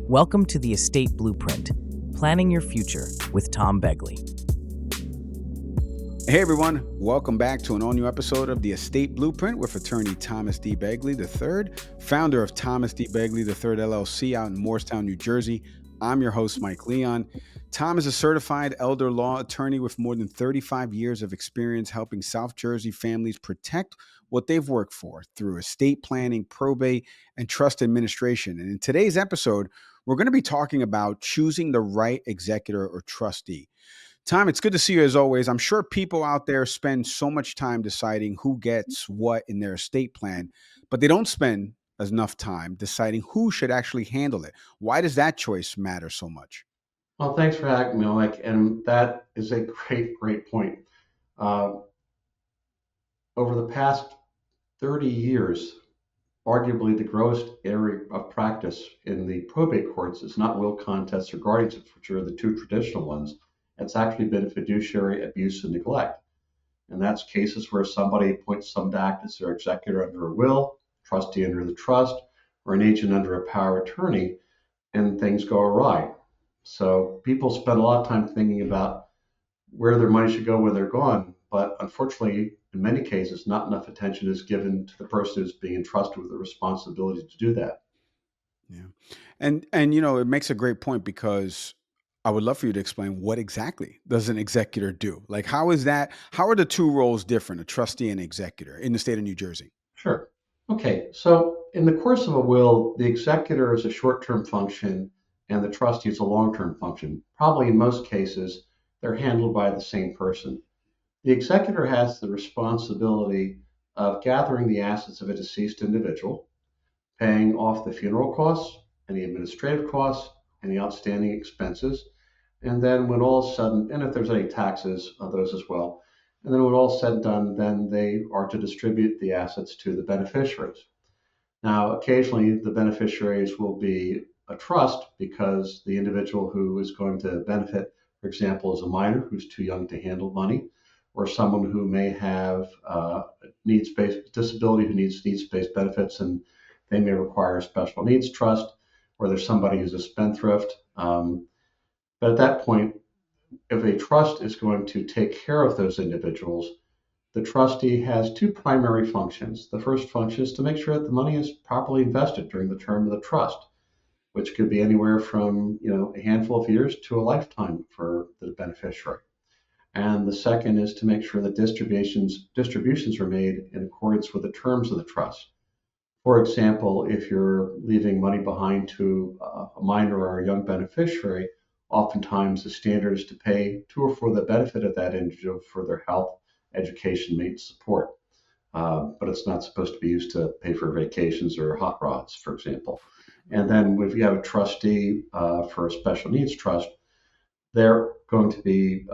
Welcome to the Estate Blueprint, Planning Your Future with Tom Begley. Hey everyone, welcome back to an all-new episode of the Estate Blueprint with attorney Thomas D. Begley III, founder of Thomas D. Begley III LLC out in Morristown, New Jersey. I'm your host, Mike Leon. Tom is a certified elder law attorney with more than 35 years of experience helping South Jersey families protect what they've worked for through estate planning, probate, and trust administration. And in today's episode, we're going to be talking about choosing the right executor or trustee. Tom, it's good to see you as always. I'm sure people out there spend so much time deciding who gets what in their estate plan, but they don't spend enough time deciding who should actually handle it. Why does that choice matter so much? Well, thanks for asking me, Mike, and that is a great point. Over the past 30 years, arguably the grossest area of practice in the probate courts is not will contests or guardianships, which are the two traditional ones. It's actually been fiduciary abuse and neglect. And that's cases where somebody appoints someone to act as their executor under a will, trustee under the trust, or an agent under a power of attorney, and things go awry. So people spend a lot of time thinking about where their money should go when they're gone. But unfortunately, in many cases, not enough attention is given to the person who's being entrusted with the responsibility to do that. Yeah. And you know, it makes a great point because I would love for you to explain what exactly does an executor do? Like, how are the two roles different, a trustee and executor in the state of New Jersey? Sure. Okay. So in the course of a will, the executor is a short-term function and the trustee is a long-term function. Probably in most cases, they're handled by the same person. The executor has the responsibility of gathering the assets of a deceased individual, paying off the funeral costs, any administrative costs, any outstanding expenses, and then when all is said, and if there's any taxes on those as well, and then when all is said and done, then they are to distribute the assets to the beneficiaries. Now, occasionally the beneficiaries will be a trust because the individual who is going to benefit, for example, is a minor who's too young to handle money, or someone who may have needs-based disability who needs needs-based benefits and they may require a special needs trust, or there's somebody who's a spendthrift. But at that point, if a trust is going to take care of those individuals, the trustee has two primary functions. The first function is to make sure that the money is properly invested during the term of the trust, which could be anywhere from a handful of years to a lifetime for the beneficiary. And the second is to make sure that distributions are made in accordance with the terms of the trust. For example, if you're leaving money behind to a minor or a young beneficiary, oftentimes the standard is to pay to or for the benefit of that individual for their health, education, maintenance, support. But it's not supposed to be used to pay for vacations or hot rods, for example. And then if you have a trustee for a special needs trust, they're going to be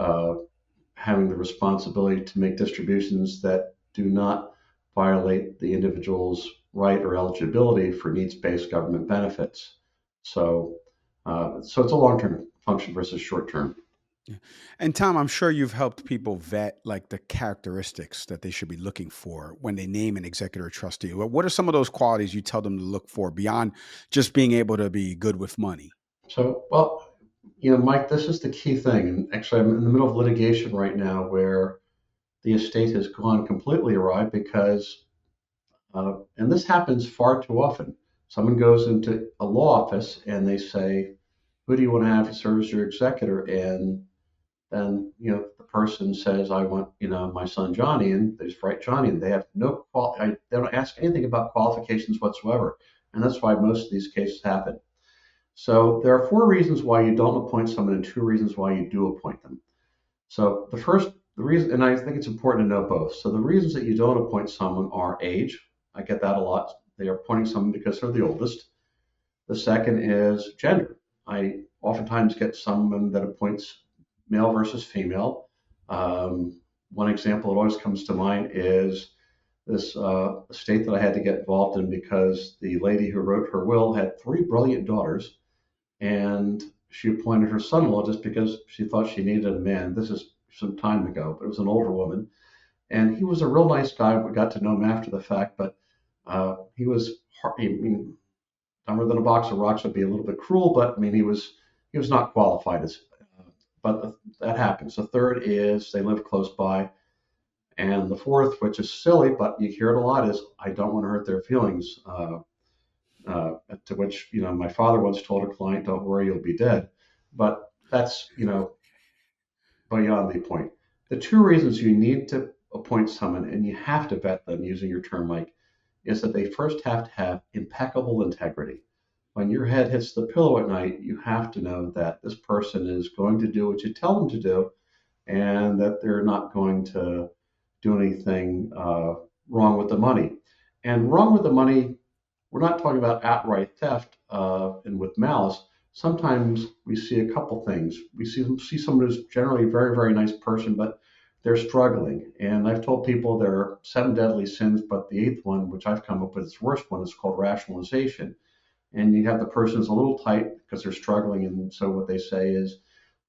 having the responsibility to make distributions that do not violate the individual's right or eligibility for needs-based government benefits. So it's a long-term function versus short-term. Yeah. And Tom, I'm sure you've helped people vet like the characteristics that they should be looking for when they name an executor or trustee. What are some of those qualities you tell them to look for beyond just being able to be good with money? So, well, Mike, this is the key thing. And actually, I'm in the middle of litigation right now where the estate has gone completely awry because, and this happens far too often. Someone goes into a law office and they say, "Who do you want to have to serve as your executor?" And then, the person says, "I want, my son Johnny," and they just write Johnny, and they have they don't ask anything about qualifications whatsoever. And that's why most of these cases happen. So there are four reasons why you don't appoint someone and two reasons why you do appoint them. So the reason, and I think it's important to know both. So the reasons that you don't appoint someone are age. I get that a lot. They are appointing someone because they're the oldest. The second is gender. I oftentimes get someone that appoints male versus female. One example that always comes to mind is this estate that I had to get involved in because the lady who wrote her will had three brilliant daughters, and she appointed her son-in-law just because she thought she needed a man. This is some time ago, but it was an older woman, and he was a real nice guy. We got to know him after the fact, but he was dumber than a box of rocks would be a little bit cruel, but I mean, he was not qualified as, but that happens. The third is they live close by. And the fourth, which is silly, but you hear it a lot, is I don't want to hurt their feelings. To which, my father once told a client, don't worry, you'll be dead. But that's, beyond the point. The two reasons you need to appoint someone, and you have to vet them using your term, Mike, is that they first have to have impeccable integrity. When your head hits the pillow at night, you have to know that this person is going to do what you tell them to do, and that they're not going to do anything wrong with the money. And wrong with the money, we're not talking about outright theft and with malice. Sometimes we see a couple things. We see someone who's generally a very, very nice person, but they're struggling. And I've told people there are seven deadly sins, but the eighth one, which I've come up with, is the worst one, is called rationalization. And you have the person who's a little tight because they're struggling. And so what they say is,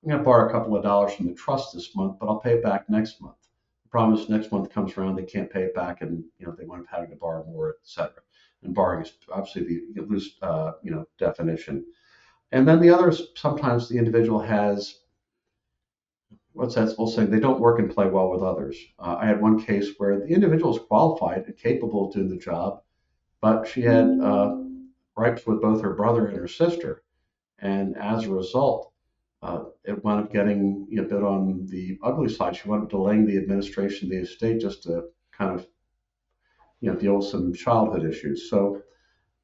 I'm going to borrow a couple of dollars from the trust this month, but I'll pay it back next month. The problem is next month comes around, they can't pay it back, and they wind up having to borrow more, et cetera. And borrowing is obviously the loose, definition. And then the others, sometimes the individual has, what's that supposed to say? They don't work and play well with others. I had one case where the individual is qualified and capable of doing the job, but she had gripes with both her brother and her sister. And as a result, it wound up getting a bit on the ugly side. She wound up delaying the administration of the estate just to kind of deal with some childhood issues. So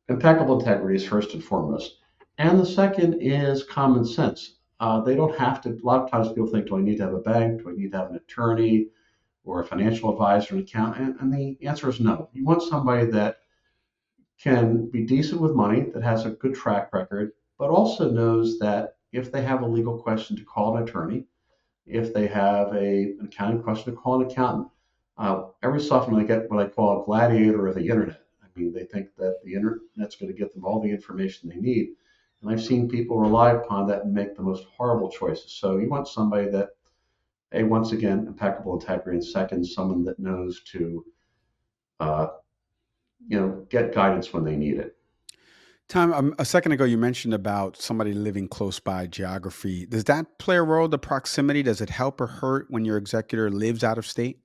impeccable integrity is first and foremost. And the second is common sense. They don't have to, a lot of times people think, do I need to have a bank? Do I need to have an attorney or a financial advisor, an accountant? And the answer is no. You want somebody that can be decent with money, that has a good track record, but also knows that if they have a legal question, to call an attorney. If they have an accounting question, to call an accountant. Every so often they get what I call a gladiator of the internet. I mean, they think that the internet's going to get them all the information they need. And I've seen people rely upon that and make the most horrible choices. So you want somebody that, once again, impeccable integrity, and second, someone that knows to, get guidance when they need it. Tom, a second ago, you mentioned about somebody living close by, geography. Does that play a role, the proximity? Does it help or hurt when your executor lives out of state?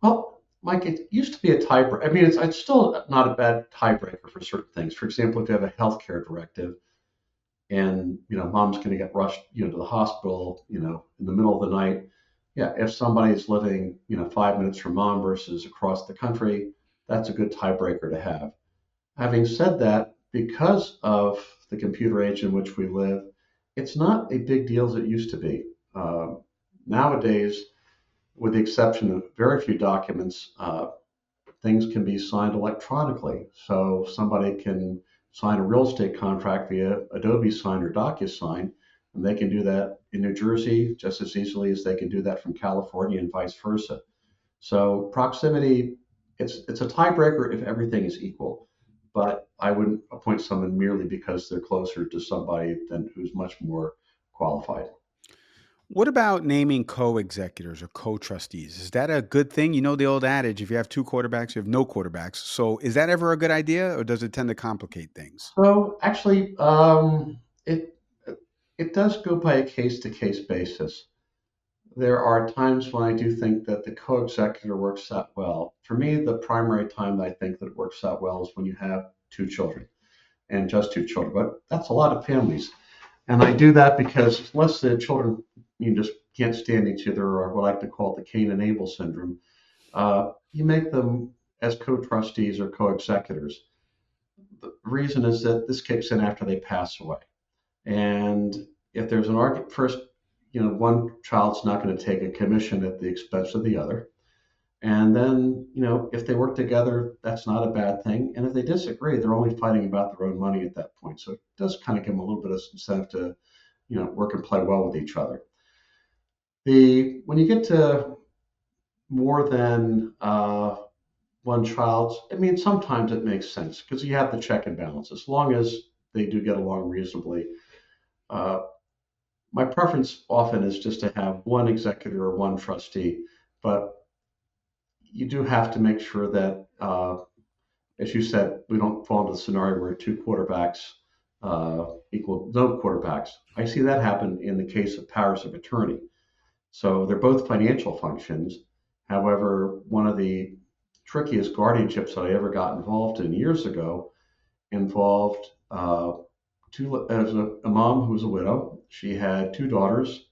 Well, Mike, it used to be a tiebreaker. I mean, it's still not a bad tiebreaker for certain things. For example, if you have a healthcare directive and, mom's going to get rushed, to the hospital, in the middle of the night. Yeah, if somebody's living, 5 minutes from mom versus across the country, that's a good tiebreaker to have. Having said that, because of the computer age in which we live, it's not a big deal as it used to be. Nowadays, with the exception of very few documents, things can be signed electronically. So somebody can sign a real estate contract via Adobe Sign or DocuSign, and they can do that in New Jersey just as easily as they can do that from California and vice versa. So proximity, it's a tiebreaker if everything is equal, but I wouldn't appoint someone merely because they're closer to somebody than who's much more qualified. What about naming co-executors or co-trustees? Is that a good thing? You know the old adage, if you have two quarterbacks, you have no quarterbacks. So is that ever a good idea, or does it tend to complicate things? So actually, it it does go by a case to case basis. There are times when I do think that the co-executor works out well. For me, the primary time that I think that it works out well is when you have two children and just two children. But that's a lot of families. And I do that because unless the children just can't stand each other, or what I like to call the Cain and Abel syndrome, you make them as co-trustees or co-executors. The reason is that this kicks in after they pass away. And if there's an argument, first, one child's not going to take a commission at the expense of the other. And then, if they work together, that's not a bad thing. And if they disagree, they're only fighting about their own money at that point. So it does kind of give them a little bit of incentive to, work and play well with each other. When you get to more than one child, I mean, sometimes it makes sense because you have the check and balance as long as they do get along reasonably. My preference often is just to have one executor or one trustee, but you do have to make sure that, as you said, we don't fall into the scenario where two quarterbacks equal no quarterbacks. I see that happen in the case of powers of attorney. So they're both financial functions. However, one of the trickiest guardianships that I ever got involved in years ago involved as a mom who was a widow. She had two daughters,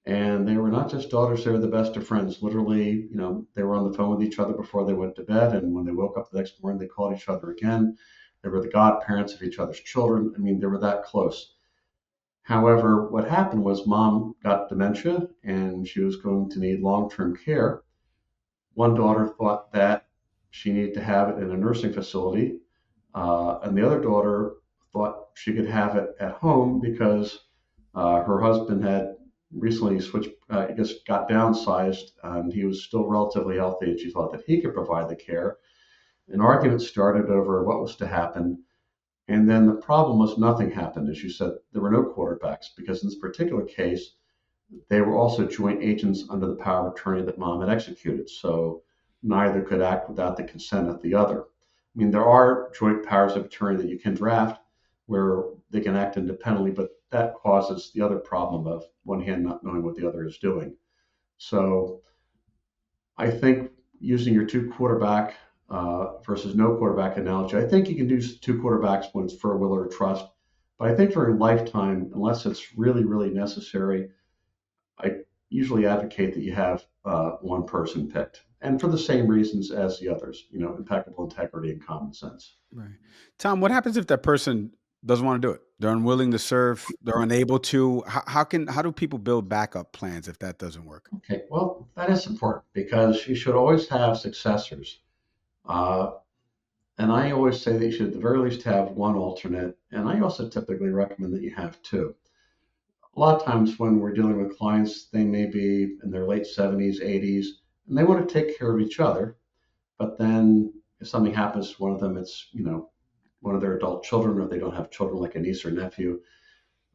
and they were not just daughters; they were the best of friends. Literally, they were on the phone with each other before they went to bed, and when they woke up the next morning, they called each other again. They were the godparents of each other's children. I mean, they were that close. However, what happened was mom got dementia, and she was going to need long-term care. One daughter thought that she needed to have it in a nursing facility, and the other daughter thought she could have it at home because her husband had recently switched, I guess, got downsized, and he was still relatively healthy, and she thought that he could provide the care. An argument started over what was to happen, and then the problem was nothing happened. As you said, there were no quarterbacks because in this particular case, they were also joint agents under the power of attorney that mom had executed. So neither could act without the consent of the other. I mean, there are joint powers of attorney that you can draft where they can act independently, but that causes the other problem of one hand not knowing what the other is doing. So I think using your two quarterback versus no quarterback analogy, I think you can do two quarterbacks when it's for a will or a trust. But I think during lifetime, unless it's really, really necessary, I usually advocate that you have one person picked, and for the same reasons as the others, impeccable integrity and common sense. Right. Tom, what happens if that person doesn't want to do it? They're unwilling to serve. They're unable to. How do people build backup plans if that doesn't work? Okay, well, that is important because you should always have successors. Uh, and I always say that you should at the very least have one alternate, and I also typically recommend that you have two. A lot of times when we're dealing with clients, they may be in their late 70s, 80s, and they want to take care of each other. But then if something happens to one of them, it's, one of their adult children, or if they don't have children like a niece or nephew.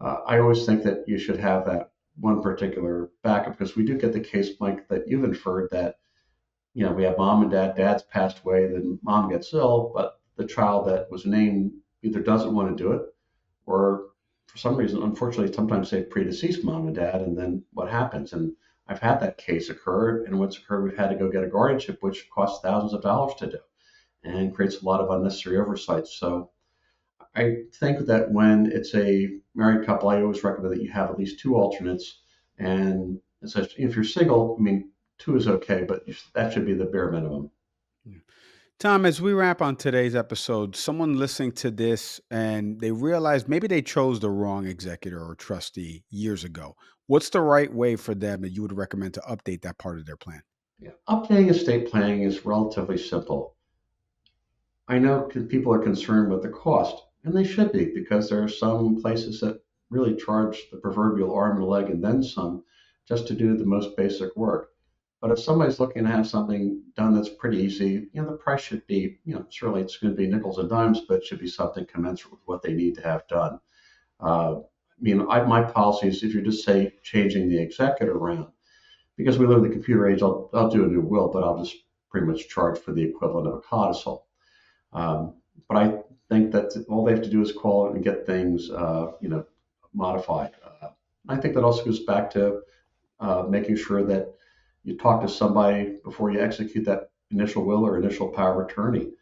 I always think that you should have that one particular backup because we do get the case, Mike, that you've inferred that, we have mom and dad, dad's passed away, then mom gets ill, but the child that was named either doesn't want to do it or for some reason, unfortunately, sometimes they predeceased mom and dad, and then what happens? And I've had that case occur, and what's occurred, we've had to go get a guardianship, which costs thousands of dollars to do and creates a lot of unnecessary oversight. So I think that when it's a married couple, I always recommend that you have at least two alternates. And if you're single, I mean, two is okay, but that should be the bare minimum. Tom, as we wrap on today's episode, someone listening to this and they realize maybe they chose the wrong executor or trustee years ago. What's the right way for them that you would recommend to update that part of their plan? Yeah. Updating estate planning is relatively simple. I know people are concerned with the cost, and they should be because there are some places that really charge the proverbial arm and a leg and then some just to do the most basic work. But if somebody's looking to have something done that's pretty easy, the price should be, certainly it's going to be nickels and dimes, but it should be something commensurate with what they need to have done. My policy is if you're just say changing the executor around, because we live in the computer age, I'll do a new will, but I'll just pretty much charge for the equivalent of a codicil. But I think that all they have to do is call it and get things, modified. I think that also goes back to making sure that you talk to somebody before you execute that initial will or initial power of attorney.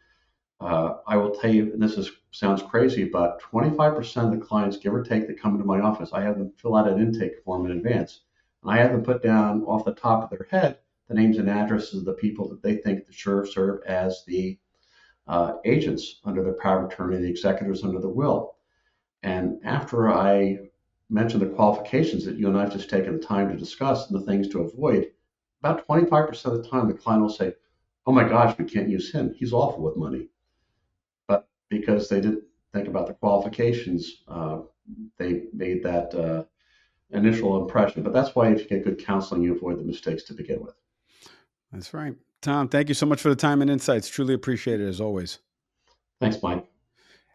I will tell you, and sounds crazy, but 25% of the clients, give or take, that come into my office, I have them fill out an intake form in advance. And I have them put down off the top of their head the names and addresses of the people that they think that should serve as the agents under the power of attorney, the executors under the will. And after I mention the qualifications that you and I have just taken the time to discuss and the things to avoid, about 25% of the time the client will say, "Oh my gosh, we can't use him. He's awful with money." But because they didn't think about the qualifications, they made that initial impression. But that's why if you get good counseling, you avoid the mistakes to begin with. That's right. Tom, thank you so much for the time and insights. Truly appreciate it as always. Thanks, Mike.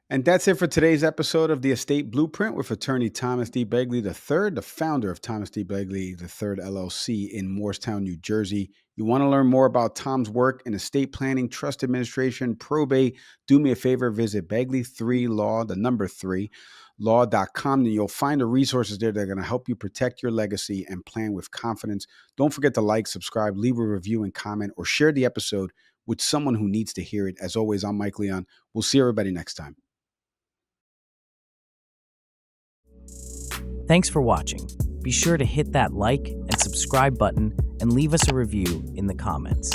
And that's it for today's episode of the Estate Blueprint with attorney Thomas D. Begley III, the founder of Thomas D. Begley III LLC in Morristown, New Jersey. You want to learn more about Tom's work in estate planning, trust administration, probate, do me a favor, visit Begley3 Law, the number 3, law.com, and you'll find the resources there that are going to help you protect your legacy and plan with confidence. Don't forget to like, subscribe, leave a review and comment, or share the episode with someone who needs to hear it. As always, I'm Mike Leon. We'll see everybody next time. Thanks for watching. Be sure to hit that like and subscribe button and leave us a review in the comments.